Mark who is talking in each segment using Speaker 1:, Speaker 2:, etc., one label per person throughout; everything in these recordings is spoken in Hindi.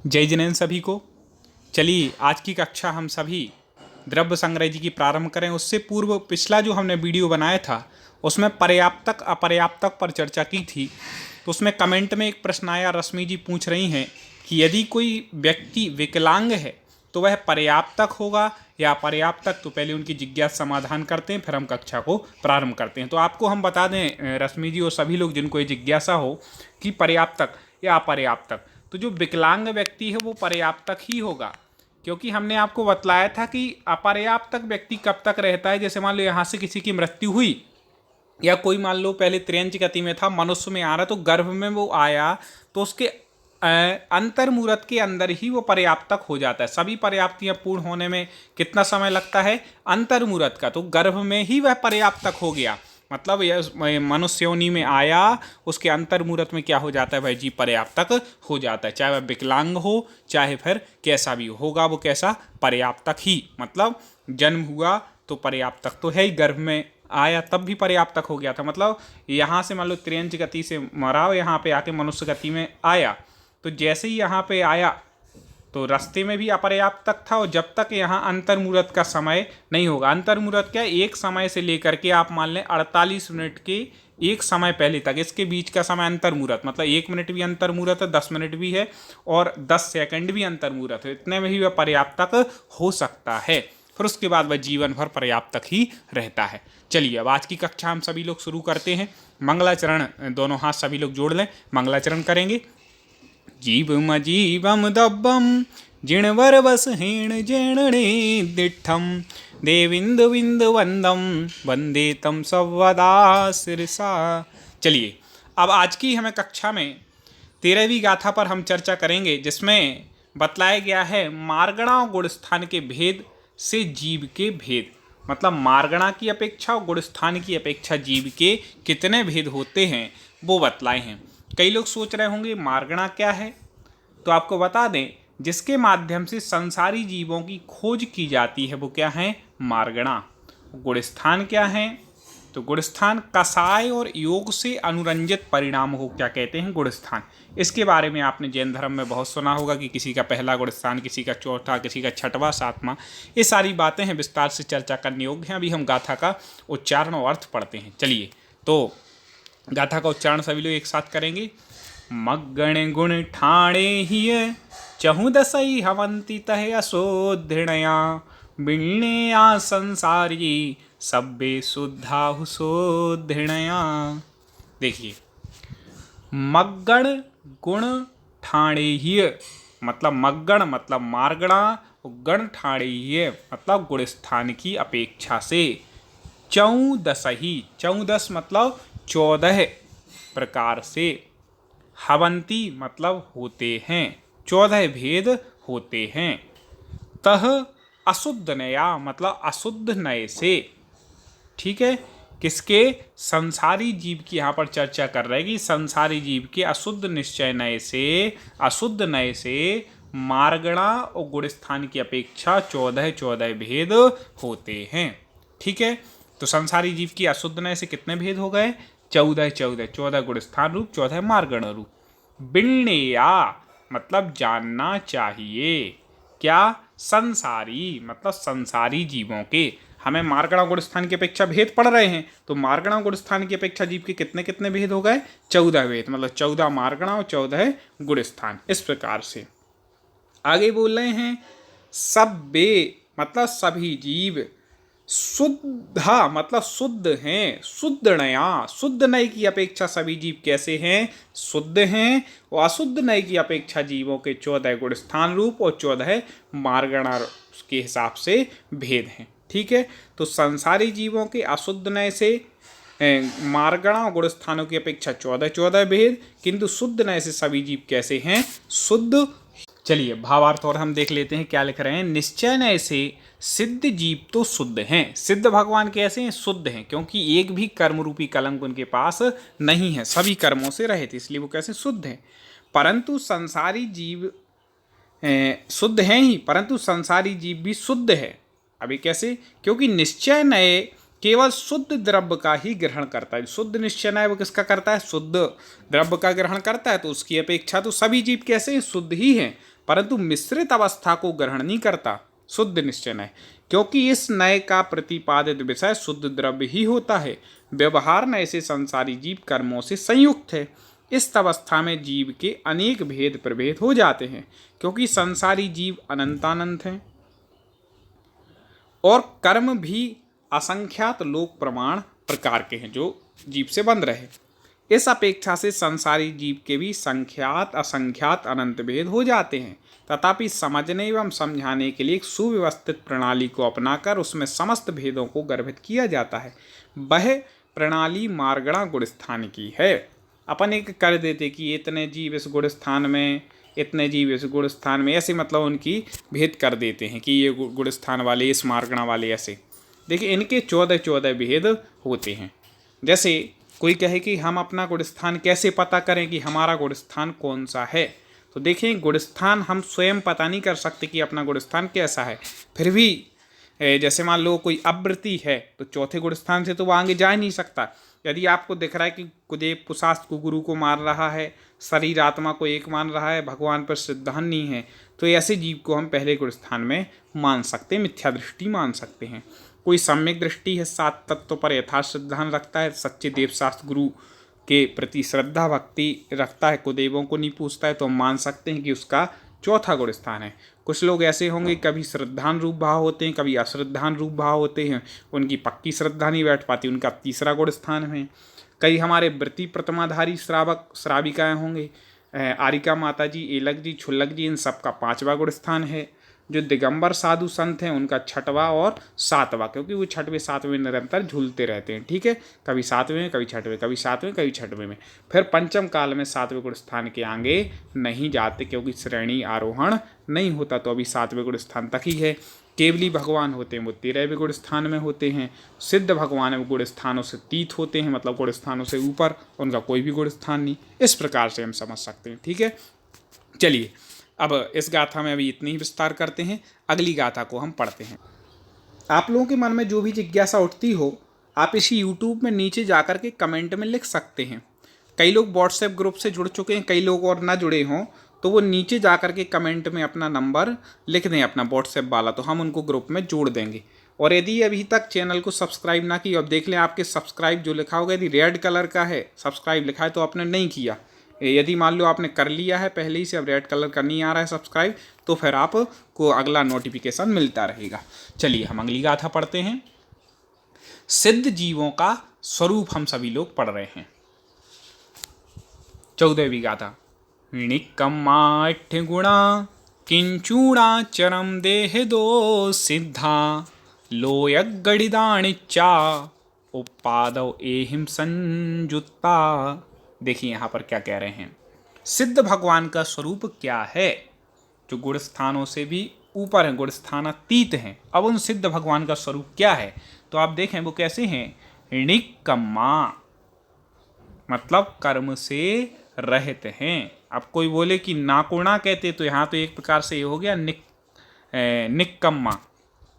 Speaker 1: जय जिनेन्द्र सभी को। चलिए आज की कक्षा हम सभी द्रव्य संग्रह जी की प्रारंभ करें। उससे पूर्व पिछला जो हमने वीडियो बनाया था उसमें पर्याप्तक अपर्याप्तक पर चर्चा की थी। तो उसमें कमेंट में एक प्रश्न आया, रश्मि जी पूछ रही हैं कि यदि कोई व्यक्ति विकलांग है तो वह पर्याप्तक होगा या अपर्याप्तक। तो पहले उनकी जिज्ञासा समाधान करते हैं, फिर हम कक्षा को प्रारंभ करते हैं। तो आपको हम बता दें रश्मि जी और सभी लोग जिनको ये जिज्ञासा हो कि पर्याप्तक या अपर्याप्तक, तो जो विकलांग व्यक्ति है वो पर्याप्तक ही होगा, क्योंकि हमने आपको बतलाया था कि अपर्याप्तक व्यक्ति कब तक रहता है। जैसे मान लो यहाँ से किसी की मृत्यु हुई या कोई मान लो पहले त्रियंच गति में था, मनुष्य में आ रहा, तो गर्भ में वो आया तो उसके अंतर्मूरत के अंदर ही वो पर्याप्तक हो जाता है। सभी पर्याप्तियां पूर्ण होने में कितना समय लगता है? अंतर्मूरत का। तो गर्भ में ही वह पर्याप्तक हो गया, मतलब यह मनुष्य योनि में आया, उसके अंतर्मूरत में क्या हो जाता है? वह जीव पर्याप्तक हो जाता है, चाहे वह विकलांग हो चाहे फिर कैसा भी होगा, वो कैसा? पर्याप्तक ही। मतलब जन्म हुआ तो पर्याप्तक तो है ही, गर्भ में आया तब भी पर्याप्तक हो गया था। मतलब यहाँ से मान लो त्रियंच गति से मरा, यहाँ पे आके मनुष्य गति में आया, तो जैसे ही यहाँ पे आया तो रास्ते में भी अपर्याप्तक था, और जब तक यहाँ अंतर्मूरत का समय नहीं होगा। अंतर्मूरत क्या? एक समय से लेकर के आप मान लें 48 मिनट के एक समय पहले तक, इसके बीच का समय अंतर्मूरत। मतलब 1 मिनट भी अंतर्मूरत है, 10 मिनट भी है और 10 सेकंड भी अंतर्मूरत है, इतने में ही वह पर्याप्तक हो सकता है। फिर उसके बाद वह जीवन भर पर्याप्तक ही रहता है। चलिए अब आज की कक्षा हम सभी लोग शुरू करते हैं। मंगलाचरण दोनों हाथ सभी लोग जोड़ लें, मंगलाचरण करेंगे। जीवम जीवम दब्बम जिणवर बस हेण जेणणे दिठम देविंदु विंदु वंदम वंदे तम सवदा सिरसा। चलिए अब आज की हमें कक्षा में 13वीं गाथा पर हम चर्चा करेंगे, जिसमें बतलाया गया है मार्गणा और गुणस्थान के भेद से जीव के भेद। मतलब मार्गणा की अपेक्षा और गुणस्थान की अपेक्षा जीव के कितने भेद होते हैं वो बतलाए हैं। कई लोग सोच रहे होंगे मार्गणा क्या है, तो आपको बता दें जिसके माध्यम से संसारी जीवों की खोज की जाती है वो क्या है? मार्गणा। गुणस्थान क्या है? तो गुणस्थान कसाय और योग से अनुरंजित परिणाम को क्या कहते हैं? गुणस्थान। इसके बारे में आपने जैन धर्म में बहुत सुना होगा कि किसी का पहला गुणस्थान, किसी का चौथा, किसी का छठवां, सातवां। ये सारी बातें हैं, विस्तार से चर्चा करने योग्य हैं। अभी हम गाथा का उच्चारण और अर्थ पढ़ते हैं। चलिए तो गाथा का उच्चारण सभी लोग एक साथ करेंगे। मग्गण गुण ठाणे हिय चहुदसई हवंती तह असोधृणया बिण्णेया संसारी सब्बे शुद्धा हुसोधृणया। देखिए मग्गण गुण ठाणे हिय, मतलब मग्गण मतलब मार्गणा, गण ठाणे हिय मतलब गुणस्थान की अपेक्षा से। चौदसही, चौदस मतलब 14 प्रकार से। हवंती मतलब होते हैं, 14 भेद होते हैं। तह अशुद्ध नया मतलब अशुद्ध नय से। ठीक है, किसके? संसारी जीव की यहाँ पर चर्चा कर रहे हैं कि संसारी जीव के अशुद्ध निश्चय नय से, अशुद्ध नय से मार्गणा और गुणस्थान की अपेक्षा 14 भेद होते हैं। ठीक है, तो संसारी जीव की अशुद्ध नय से कितने भेद हो गए? 14 गुणस्थान रूप, 14 मार्गण रूप। बिण्णेया मतलब जानना चाहिए। क्या? संसारी मतलब संसारी जीवों के। हमें मार्गणा गुणस्थान की अपेक्षा भेद पढ़ रहे हैं, तो मार्गणा गुणस्थान की अपेक्षा जीव के कितने कितने भेद हो गए? 14 भेद, मतलब 14 मार्गणा और 14 गुणस्थान। इस प्रकार से आगे बोल रहे हैं सब्बे मतलब सभी जीव, शुद्धा मतलब शुद्ध हैं, शुद्ध नया, शुद्ध नय की अपेक्षा सभी जीव कैसे हैं? शुद्ध हैं। और अशुद्ध नय की अपेक्षा जीवों के 14 गुणस्थान रूप और 14 मार्गणा के हिसाब से भेद हैं। ठीक है, तो संसारी जीवों के अशुद्ध नय से मार्गणा और गुणस्थानों की अपेक्षा 14 भेद, किंतु शुद्ध नय से सभी जीव कैसे हैं? शुद्ध। चलिए भावार्थ और हम देख लेते हैं क्या लिख रहे हैं। निश्चय नय से सिद्ध जीव तो शुद्ध हैं। सिद्ध भगवान कैसे हैं? शुद्ध हैं, क्योंकि एक भी कर्म रूपी कलंक उनके पास नहीं है, सभी कर्मों से रहित, इसलिए वो कैसे? शुद्ध हैं। परंतु संसारी जीव शुद्ध हैं ही, परंतु संसारी जीव भी शुद्ध है। अभी कैसे? क्योंकि निश्चय नय केवल शुद्ध द्रव्य का ही ग्रहण करता है। शुद्ध निश्चय है वो किसका करता है? शुद्ध द्रव्य का ग्रहण करता है। तो उसकी अपेक्षा तो सभी जीव कैसे हैं? शुद्ध ही हैं, परंतु मिश्रित अवस्था को ग्रहण नहीं करता शुद्ध निश्चय है, क्योंकि इस नय का प्रतिपादित विषय शुद्ध द्रव्य ही होता है। व्यवहार नय से संसारी जीव कर्मों से संयुक्त है। इस अवस्था में जीव के अनेक भेद प्रभेद हो जाते हैं, क्योंकि संसारी जीव अनंतानंत हैं और कर्म भी असंख्यात लोक प्रमाण प्रकार के हैं जो जीव से बंध रहे। इस अपेक्षा से संसारी जीव के भी संख्यात असंख्यात अनंत भेद हो जाते हैं। तथापि समझने एवं समझाने के लिए एक सुव्यवस्थित प्रणाली को अपनाकर उसमें समस्त भेदों को गर्भित किया जाता है। वह प्रणाली मार्गणा गुणस्थान की है। अपन एक कर देते कि इतने जीव इस गुणस्थान में, इतने जीव इस गुणस्थान में, ऐसे मतलब उनकी भेद कर देते हैं कि ये गुणस्थान वाले इस मार्गणा वाले ऐसे। देखिए इनके 14 भेद होते हैं। जैसे कोई कहे कि हम अपना गुणस्थान कैसे पता करें कि हमारा गुणस्थान कौन सा है, तो देखें गुणस्थान हम स्वयं पता नहीं कर सकते कि अपना गुणस्थान कैसा है। फिर भी जैसे मान लो कोई अवृत्ति है तो चौथे गुणस्थान से तो वो आगे जा ही नहीं सकता। यदि आपको दिख रहा है कि कुदेव पुशास्त को गुरु को मार रहा है, शरीर आत्मा को एक मान रहा है, भगवान पर श्रद्धा नहीं है, तो ऐसे जीव को हम पहले गुणस्थान में मान सकते हैं, मिथ्या दृष्टि मान सकते हैं। कोई सम्यक दृष्टि है, 7 तत्व पर यथार्थ श्रद्धा रखता है, सच्चे देवशास्त्र गुरु के प्रति श्रद्धा भक्ति रखता है, कुदेवों को नहीं पूछता है, तो हम मान सकते हैं कि उसका चौथा गुण स्थान है। कुछ लोग ऐसे होंगे कभी श्रद्धान रूप भाव होते हैं, कभी अश्रद्धान रूप भाव होते हैं, उनकी पक्की श्रद्धा नहीं बैठ पाती, उनका तीसरा गुण स्थान है। कई हमारे व्रती प्रतिमाधारी श्रावक श्राविकाएँ होंगे, आरिका माता जी, एलक जी, छुल्लक जी, इन सबका 5वां गुण स्थान है। जो दिगंबर साधु संत हैं उनका 6वां और 7वां, क्योंकि वो 6वें 7वें निरंतर झूलते रहते हैं, ठीक है, कभी 7वें में, कभी 6वें, कभी 7वें, कभी 6वें में। फिर पंचम काल में 7वें गुण स्थान के आगे नहीं जाते, क्योंकि श्रेणी आरोहण नहीं होता, तो अभी 7वें गुण स्थान तक ही है। केवली भगवान होते हैं वो 13वें गुण स्थान में होते हैं। सिद्ध भगवान वो गुण स्थानों से तीत होते हैं, मतलब गुण स्थानों से ऊपर, उनका कोई भी गुण स्थान नहीं। इस प्रकार से हम समझ सकते हैं, ठीक है। चलिए अब इस गाथा में अभी इतनी ही विस्तार करते हैं, अगली गाथा को हम पढ़ते हैं। आप लोगों के मन में जो भी जिज्ञासा उठती हो, आप इसी यूट्यूब में नीचे जाकर के कमेंट में लिख सकते हैं। कई लोग व्हाट्सएप ग्रुप से जुड़ चुके हैं, कई लोग और ना जुड़े हों, तो वो नीचे जाकर के कमेंट में अपना नंबर लिख दें, अपना व्हाट्सएप वाला, तो हम उनको ग्रुप में जोड़ देंगे। और यदि अभी तक चैनल को सब्सक्राइब ना किया, अब देख लें आपके सब्सक्राइब जो लिखा होगा, यदि रेड कलर का है सब्सक्राइब लिखा है तो आपने नहीं किया। यदि मान लो आपने कर लिया है पहले ही से, अब रेड कलर का नहीं आ रहा है सब्सक्राइब, तो फिर आपको अगला नोटिफिकेशन मिलता रहेगा। चलिए हम अगली गाथा पढ़ते हैं। सिद्ध जीवों का स्वरूप हम सभी लोग पढ़ रहे हैं। 14वीं गाथा। निक्कम्माठ गुणा किंचूणा चरम देह दो सिद्धा लोयगड़िदाणिच्चा उपादव एहिम संयुक्ता। देखिए यहाँ पर क्या कह रहे हैं, सिद्ध भगवान का स्वरूप क्या है, जो गुण स्थानों से भी ऊपर हैं, गुण स्थानातीत हैं। अब उन सिद्ध भगवान का स्वरूप क्या है, तो आप देखें वो कैसे हैं। निक्कम्मा मतलब कर्म से रहित हैं। अब कोई बोले कि नाकुणा कहते, तो यहाँ तो एक प्रकार से ये हो गया निक्कम्मा,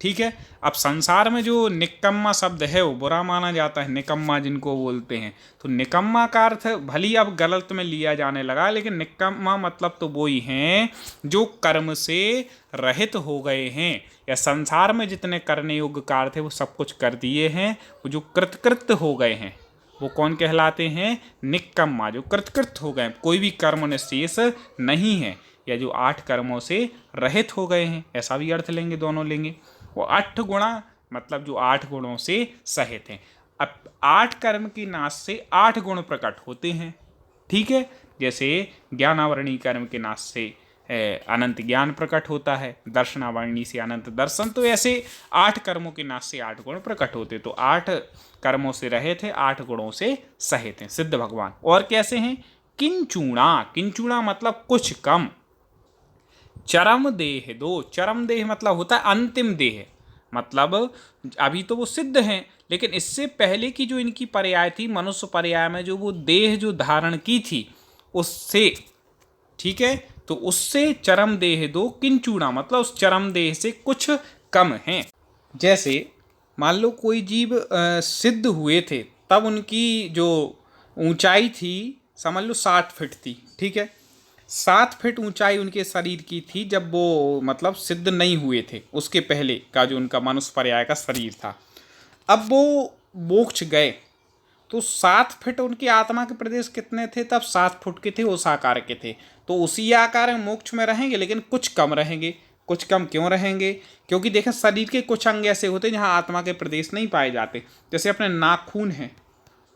Speaker 1: ठीक है। अब संसार में जो निकम्मा शब्द है वो बुरा माना जाता है, निकम्मा जिनको बोलते हैं, तो निकम्मा का अर्थ भली अब गलत में लिया जाने लगा, लेकिन निकम्मा मतलब तो वो ही हैं जो कर्म से रहित हो गए हैं, या संसार में जितने करने योग्य कार्य थे वो सब कुछ कर दिए हैं, वो जो कृतकृत हो गए हैं वो कौन कहलाते हैं, निकम्मा, जो कृतकृत हो गए, कोई भी कर्म निशेष नहीं है, या जो 8 कर्मों से रहित हो गए हैं, ऐसा भी अर्थ लेंगे, दोनों लेंगे। वो 8 गुणा मतलब जो 8 गुणों से सहित हैं। अब 8 कर्म की नाश से 8 गुण प्रकट होते हैं, ठीक है। जैसे ज्ञानावरणी कर्म के नाश से अनंत ज्ञान प्रकट होता है, दर्शनावरणी से अनंत दर्शन, तो ऐसे 8 कर्मों के नाश से 8 गुण प्रकट होते। तो 8 कर्मों से रहित है, 8 गुणों से सहित हैं सिद्ध भगवान। और कैसे हैं, किंचूणा, किंचूणा मतलब कुछ कम। चरम देह दो, चरम देह मतलब होता है अंतिम देह, मतलब अभी तो वो सिद्ध हैं, लेकिन इससे पहले की जो इनकी पर्याय थी, मनुष्य पर्याय में जो वो देह जो धारण की थी उससे, ठीक है, तो उससे चरम देह दो किंचूणा मतलब उस चरम देह से कुछ कम हैं। जैसे मान लो कोई जीव सिद्ध हुए थे, तब उनकी जो ऊंचाई थी समझ लो 60 फीट थी, ठीक है। 7 फीट ऊंचाई उनके शरीर की थी जब वो मतलब सिद्ध नहीं हुए थे, उसके पहले का जो उनका मनुष्य पर्याय का शरीर था। अब वो मोक्ष गए तो 7 फीट उनकी आत्मा के प्रदेश कितने थे, तब 7 फुट के थे, उस आकार के थे। तो उसी आकार में मोक्ष में रहेंगे, लेकिन कुछ कम रहेंगे। कुछ कम क्यों रहेंगे? क्योंकि देखें शरीर के कुछ अंग ऐसे होते हैं जहाँ आत्मा के प्रदेश नहीं पाए जाते। जैसे अपने नाखून हैं,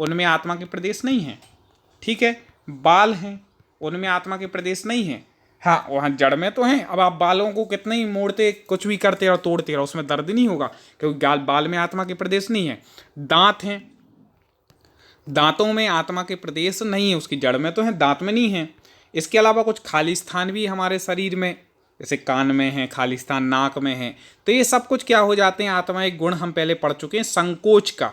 Speaker 1: उनमें आत्मा के प्रदेश नहीं है, ठीक है। बाल हैं, उनमें आत्मा के प्रदेश नहीं है। हाँ, वहाँ जड़ में तो हैं। अब आप बालों को कितने ही मोड़ते कुछ भी करते और तोड़ते रहो, उसमें दर्द नहीं होगा, क्योंकि बाल में आत्मा के प्रदेश नहीं है। दांत हैं, दांतों में आत्मा के प्रदेश नहीं है, उसकी जड़ में तो है, दांत में नहीं है। इसके अलावा कुछ खाली स्थान भी हमारे शरीर में, जैसे कान में है खाली स्थान, नाक में है। तो ये सब कुछ क्या हो जाते हैं, आत्मा एक गुण हम पहले पढ़ चुके हैं संकोच का,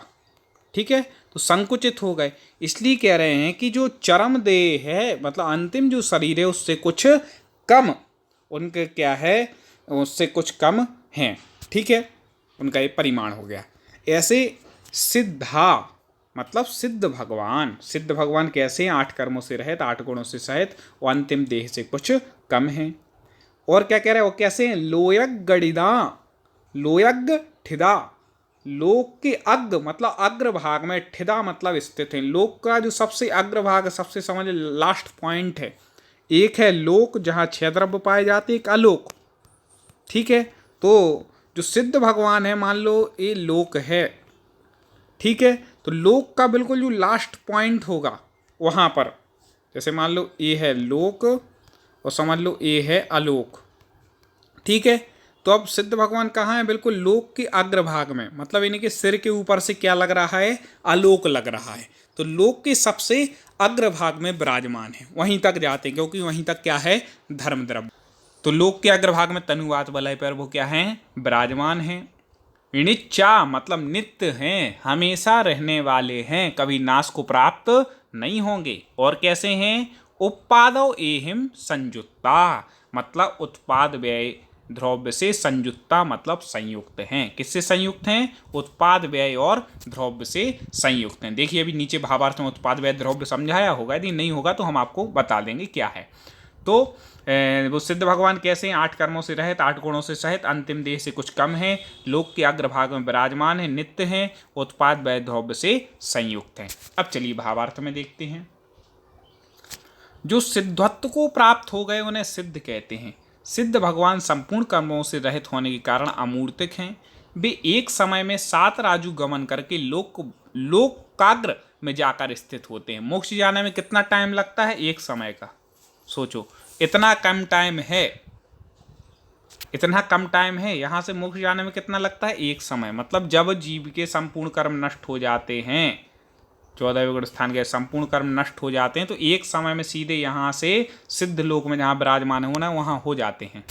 Speaker 1: ठीक है। तो संकुचित हो गए, इसलिए कह रहे हैं कि जो चरम देह है, मतलब अंतिम जो शरीर है, उससे कुछ कम उनके क्या है, उससे कुछ कम है, ठीक है। उनका ये परिमाण हो गया। ऐसे सिद्धा मतलब सिद्ध भगवान, सिद्ध भगवान कैसे? 8 कर्मों से रहित, 8 गुणों से सहित, और अंतिम देह से कुछ कम है। और क्या कह रहे हैं वो कैसे हैं? लोयग गणिदा, लोयग ठिदा, लोक के अग्र मतलब अग्रभाग में, ठिदा मतलब स्थित है। लोक का जो सबसे अग्रभाग, सबसे समझ लास्ट पॉइंट है। एक है लोक जहाँ 6 द्रव्य पाए जाते, एक अलोक, ठीक है। तो जो सिद्ध भगवान है, मान लो ये लोक है, ठीक है। तो लोक का बिल्कुल जो लास्ट पॉइंट होगा वहाँ पर, जैसे मान लो ये है लोक और समझ लो ये है आलोक, ठीक है। तो अब सिद्ध भगवान कहाँ है? बिल्कुल लोक के अग्रभाग में, मतलब इन्हीं के सिर के ऊपर से क्या लग रहा है? आलोक लग रहा है। तो लोक के सबसे अग्रभाग में विराजमान है, वहीं तक जाते हैं, क्योंकि वहीं तक क्या है? धर्म द्रव्य। तो लोक के अग्रभाग में तनुवात वलय पर वो क्या है? विराजमान है। नित्या मतलब नित्य हैं, हमेशा रहने वाले हैं, कभी नाश को प्राप्त नहीं होंगे। और कैसे हैं? उत्पादो एहिम संयुक्ता मतलब उत्पाद व्यय द्रव्य से संयुक्ता मतलब संयुक्त हैं। किससे संयुक्त हैं? उत्पाद व्यय और द्रव्य से संयुक्त हैं। देखिए अभी नीचे भावार्थ में उत्पाद व्यय द्रव्य समझाया होगा, यदि नहीं होगा तो हम आपको बता देंगे क्या है। तो वो सिद्ध भगवान कैसे हैं? 8 कर्मों से रहित, 8 गुणों से सहित, अंतिम देह से कुछ कम है, लोक के अग्रभाग में विराजमान है, नित्य हैं, उत्पाद व्यय द्रव्य से संयुक्त हैं। अब चलिए भावार्थ में देखते हैं। जो सिद्धत्व को प्राप्त हो गए उन्हें सिद्ध कहते हैं। सिद्ध भगवान संपूर्ण कर्मों से रहित होने के कारण अमूर्तिक हैं। वे एक समय में 7 राजु गमन करके लोकाग्र में जाकर स्थित होते हैं। मोक्ष जाने में कितना टाइम लगता है? एक समय का। सोचो इतना कम टाइम है, इतना कम टाइम है, यहाँ से मोक्ष जाने में कितना लगता है? एक समय। मतलब जब जीव के संपूर्ण कर्म नष्ट हो जाते हैं, 14 विगुण स्थान के संपूर्ण कर्म नष्ट हो जाते हैं, तो एक समय में सीधे यहाँ से सिद्ध लोक में जहाँ विराजमान होना है वहाँ हो जाते हैं,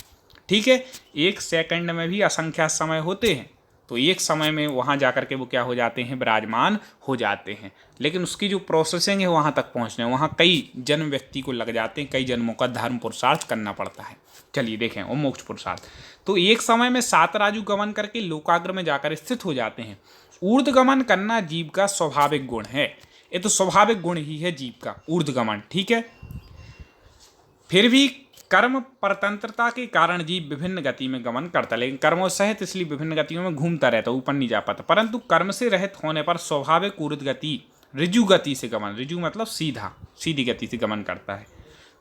Speaker 1: ठीक है। 1 सेकंड में भी असंख्यात समय होते हैं, तो एक समय में वहाँ जाकर के वो क्या हो जाते हैं? विराजमान हो जाते हैं। लेकिन उसकी जो प्रोसेसिंग है वहाँ तक पहुँचने, वहाँ कई जन्म व्यक्ति को लग जाते हैं, कई जन्मों का धर्म पुरुषार्थ करना पड़ता है। चलिए देखें वो मोक्ष पुरुषार्थ। तो एक समय में 7 राजु गमन करके लोकाग्र में जाकर स्थित हो जाते हैं। ऊर्ध्वगमन करना जीव का स्वाभाविक गुण है, ये तो स्वाभाविक गुण ही है जीव का, ऊर्ध्वगमन, ठीक है। फिर भी कर्म परतंत्रता के कारण जीव विभिन्न गति में गमन करता है, लेकिन कर्मों सहित इसलिए विभिन्न गतियों में घूमता रहता है, ऊपर नहीं जा पाता। परंतु कर्म से रहित होने पर स्वाभाविक ऊर्ध्व गति, ऋजु गति से गमन, ऋजु मतलब सीधा, सीधी गति से गमन करता है।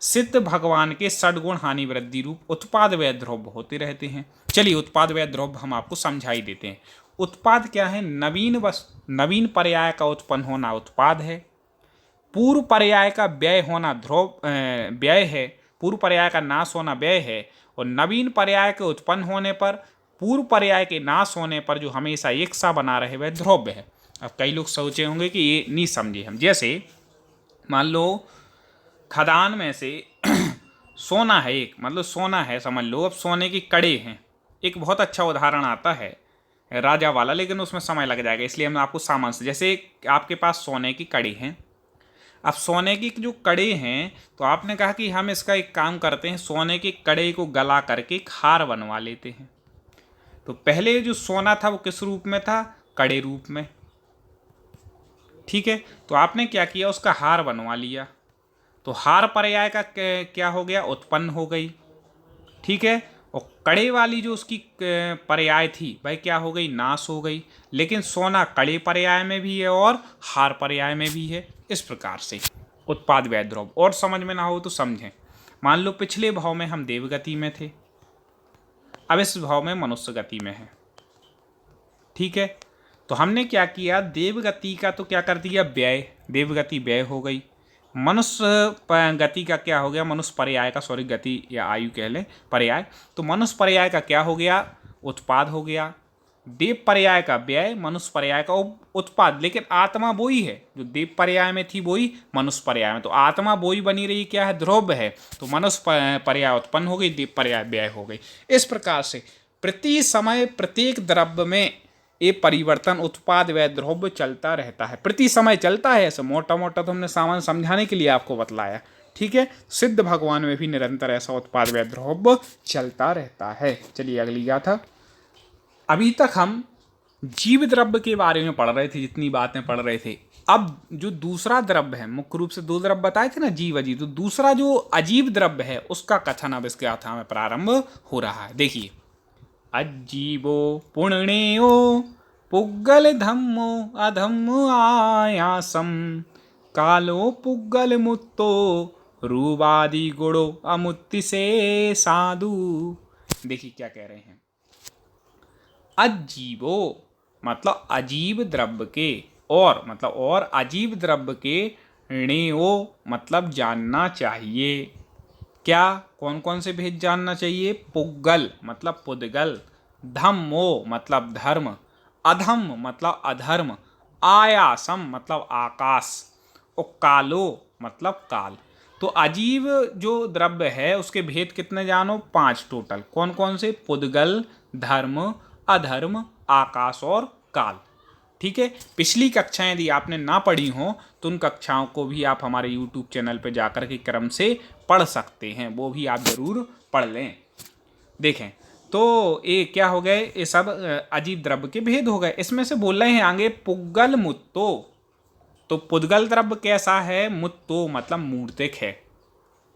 Speaker 1: सिद्ध भगवान के षड्गुण हानि वृद्धि रूप उत्पाद व्यय द्रव्य होते रहते हैं। चलिए उत्पाद व्यय द्रव्य हम आपको समझाई देते हैं। उत्पाद क्या है? नवीन पर्याय का उत्पन्न होना उत्पाद है। पूर्व पर्याय का व्यय होना व्यय है, पूर्व पर्याय का नाश होना व्यय है, और नवीन पर्याय के उत्पन्न होने पर, पूर्व पर्याय के नाश होने पर जो हमेशा एक सा बना रहे वह द्रव्य है। अब कई लोग सोचे होंगे कि ये नहीं समझे हम। जैसे मान लो खदान में से सोना है एक, मतलब सोना है समझ लो, अब सोने की कड़े हैं। एक बहुत अच्छा उदाहरण आता है राजा वाला, लेकिन उसमें समय लग जाएगा, इसलिए हम आपको सामान्य से, जैसे आपके पास सोने की कड़ी हैं। अब सोने की जो कड़े हैं, तो आपने कहा कि हम इसका एक काम करते हैं, सोने की कड़े को गला करके खार बनवा लेते हैं। तो पहले जो सोना था वो किस रूप में था? कड़े रूप में। ठीक है, तो आपने क्या किया, उसका हार बनवा लिया, तो हार पर्याय का क्या हो गया, उत्पन्न हो गई। ठीक है, और कड़े वाली जो उसकी पर्याय थी भाई क्या हो गई, नाश हो गई। लेकिन सोना कड़े पर्याय में भी है और हार पर्याय में भी है। इस प्रकार से उत्पाद व्यय द्रव्य। और समझ में ना हो तो समझें। मान लो पिछले भाव में हम देवगति में थे, अब इस भाव में मनुष्य गति में है। ठीक है, तो हमने क्या किया, देवगति का तो क्या कर दिया, व्यय, देवगति व्यय हो गई। मनुष्य गति का क्या हो गया, मनुष्य पर्याय का, सॉरी गति या आयु कह लें, पर्याय, तो मनुष्य पर्याय का क्या हो गया, उत्पाद हो गया। देव पर्याय का व्यय, मनुष्य पर्याय का उत्पाद। लेकिन आत्मा वही है जो देव पर्याय में थी, वही मनुष्य पर्याय में, तो आत्मा वही बनी रही, क्या है, द्रव्य है, तो मनुष्य पर्याय उत्पन्न हो गई, देव पर्याय व्यय हो गई। इस प्रकार से प्रति समय प्रत्येक द्रव्य में ये परिवर्तन उत्पाद व्यय द्रव्य चलता रहता है, प्रति समय चलता है। ऐसा मोटा मोटा तो हमने सामान्य समझाने के लिए आपको बतलाया। ठीक है, सिद्ध भगवान में भी निरंतर ऐसा उत्पाद व्यय द्रव्य चलता रहता है। चलिए अगली गाथा। अभी तक हम जीव द्रव्य के बारे में पढ़ रहे थे, जितनी बातें पढ़ रहे थे। अब जो दूसरा द्रव्य है, मुख्य रूप से दो द्रव्य बताए थे ना, जीव अजीव, तो दूसरा जो अजीव द्रव्य है उसका कथन अब इसके गाथा में प्रारंभ हो रहा है। देखिए, अजीवो पुण्यो पुग्गल धम्मो अधम्मो आयासम कालो पुग्गल मुत्तो रूपादि गुणो अमुत्ति से साधु। देखिए क्या कह रहे हैं, अजीवो मतलब अजीब द्रव्य के, और मतलब और अजीब द्रव्य के, णेओ मतलब जानना चाहिए। क्या, कौन कौन से भेद जानना चाहिए, पुग्गल मतलब पुद्गल, धम्मो मतलब धर्म, अधम मतलब अधर्म, आयासम मतलब आकाश, और कालो मतलब काल। तो अजीब जो द्रव्य है उसके भेद कितने जानो, 5 टोटल। कौन कौन से, पुद्गल, धर्म, अधर्म, आकाश और काल। ठीक है, पिछली कक्षाएं यदि आपने ना पढ़ी हो तो उन कक्षाओं को भी आप हमारे YouTube चैनल पर जाकर के क्रम से पढ़ सकते हैं, वो भी आप जरूर पढ़ लें। देखें, तो ये क्या हो गए, ये सब अजीब द्रव्य के भेद हो गए। इसमें से बोल रहे हैं आगे पुग्गल मुत्तो। तो पुद्गल द्रव्य कैसा है, मुत्तो मतलब मूर्तिक है।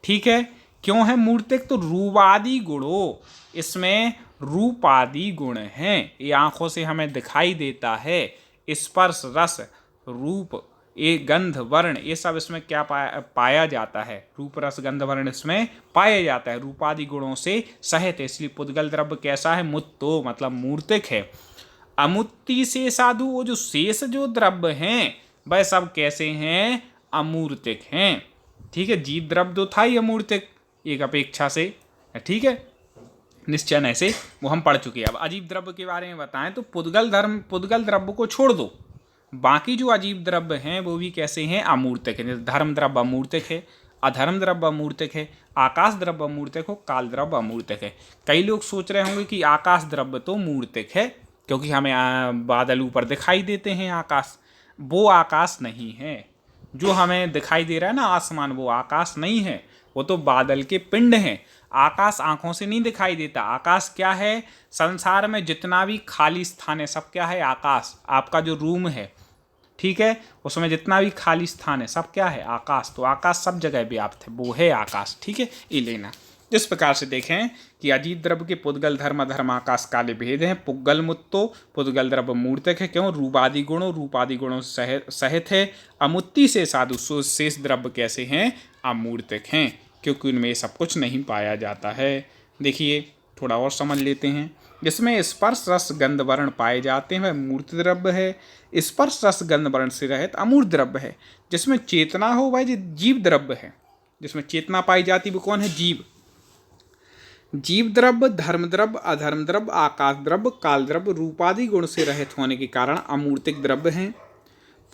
Speaker 1: ठीक है, क्यों है मूर्तिक, तो रूपादि गुणों, इसमें रूपादि गुण हैं, ये आंखों से हमें दिखाई देता है। स्पर्श, रस, रूप, ये गंध, वर्ण, ये सब इसमें क्या पाया जाता है, रूप रस गंध वर्ण इसमें पाया जाता है, रूपादि गुणों से सहित है। इसलिए पुद्गल द्रव्य कैसा है, मुत्तो मतलब मूर्तिक है। अमुत्ति से साधु, वो जो शेष जो द्रव्य हैं वह सब कैसे हैं, अमूर्तिक हैं। ठीक है, जीव द्रव्य तो था ही अमूर्तिक एक अपेक्षा से। ठीक है, निश्चय ऐसे वो हम पढ़ चुके हैं। अब अजीब द्रव्य के बारे में बताएं तो पुद्गल द्रव्य को छोड़ दो, बाकी जो अजीब द्रव्य हैं वो भी कैसे हैं, अमूर्तिक है। जैसे धर्म द्रव्य अमूर्तिक है, अधर्म द्रव्य अमूर्तिक है, आकाश द्रव्य अमूर्तिक हो, काल द्रव्य अमूर्तिक है। कई लोग सोच रहे होंगे कि आकाश द्रव्य तो मूर्तिक है क्योंकि हमें बादल ऊपर दिखाई देते हैं, आकाश, वो आकाश नहीं है। जो हमें दिखाई दे रहा है ना आसमान, वो आकाश नहीं है, वो तो बादल के पिंड हैं। आकाश आंखों से नहीं दिखाई देता। आकाश क्या है, संसार में जितना भी खाली स्थान है सब क्या है, आकाश। आपका जो रूम है, ठीक है, उसमें जितना भी खाली स्थान है सब क्या है, आकाश। तो आकाश सब जगह व्याप्त है, वो है आकाश। ठीक है, ये लेना। इस प्रकार से देखें कि अजीत द्रव्य के पुद्गल, धर्म, अधर्म, आकाश, काले भेद हैं। पुग्गल मुत्तो, पुद्गल द्रव्य मूर्तिक है, क्यों, रूपादि गुणों से सहित है। अमुत्ति से साधु, शेष द्रव्य कैसे हैं, अमूर्तिक हैं, क्योंकि उनमें सब कुछ नहीं पाया जाता है। देखिए थोड़ा और समझ लेते हैं। जिसमें स्पर्श रस गंध वर्ण पाए जाते हैं वह मूर्त द्रव्य है। स्पर्श रस गंध वर्ण से रहित अमूर्त द्रव्य है। जिसमें चेतना हो वह जीव द्रव्य है। जिसमें चेतना पाई जाती वो कौन है, जीव। जीव द्रव्य धर्म द्रव्य, अधर्म द्रव्य, आकाश द्रव्य, काल द्रव्य रूपादि गुण से रहित होने के कारण अमूर्तिक द्रव्य हैं।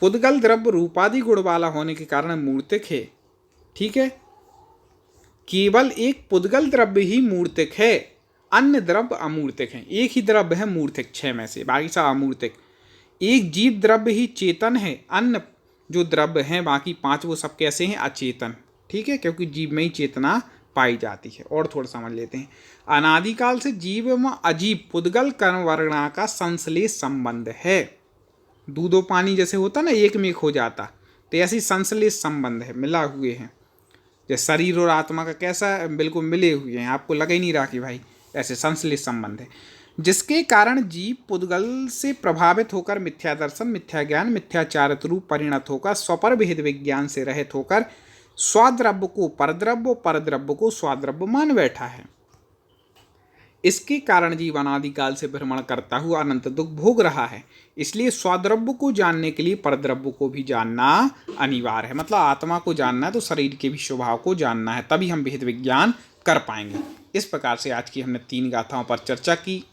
Speaker 1: पुद्गल द्रव्य रूपादि गुण वाला होने के कारण मूर्तिक है। ठीक है, केवल एक पुद्गल द्रव्य ही मूर्तिक है, अन्य द्रव्य अमूर्तिक हैं। एक ही द्रव्य है मूर्तिक 6 में से, बाकी सब अमूर्तिक। एक जीव द्रव्य ही चेतन है, अन्य जो द्रव्य हैं बाकी 5 वो सब कैसे हैं, अचेतन। ठीक है, क्योंकि जीव में ही चेतना पाई जाती है। और थोड़ा समझ लेते हैं। अनादिकाल से जीव एवं अजीव पुद्गल कर्म वर्णा का संश्लेष संबंध है। दूध और पानी जैसे होता ना एक में एक हो जाता, तो ऐसी संश्लेष संबंध है, मिला हुए हैं। जैसे शरीर और आत्मा का कैसा बिल्कुल मिले हुए हैं, आपको लग ही नहीं रहा कि भाई ऐसे संश्लेष संबंध है, जिसके कारण जीव पुद्गल से प्रभावित होकर मिथ्या दर्शन, मिथ्या ज्ञान, मिथ्याचारित रूप परिणत होकर स्वपर भेद विज्ञान से रहित होकर स्वाद्रव्य को परद्रव्य, परद्रव्य को स्वाद्रव्य मान बैठा है। इसके कारण जीव अनादिकाल से भ्रमण करता हुआ अनंत दुख भोग रहा है। इसलिए स्वाद्रव्य को जानने के लिए परद्रव्य को भी जानना अनिवार्य है। मतलब आत्मा को जानना है तो शरीर के भी स्वभाव को जानना है, तभी हम भेद विज्ञान कर पाएंगे। इस प्रकार से आज की हमने 3 गाथाओं पर चर्चा की।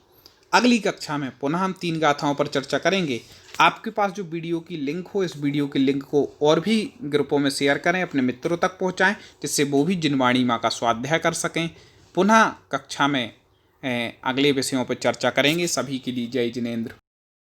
Speaker 1: अगली कक्षा में पुनः हम 3 गाथाओं पर चर्चा करेंगे। आपके पास जो वीडियो की लिंक हो, इस वीडियो की लिंक को और भी ग्रुपों में शेयर करें, अपने मित्रों तक पहुंचाएं, जिससे वो भी जिनवाणी माँ का स्वाध्याय कर सकें। पुनः कक्षा में अगले विषयों पर चर्चा करेंगे। सभी के लिए जय जिनेंद्र।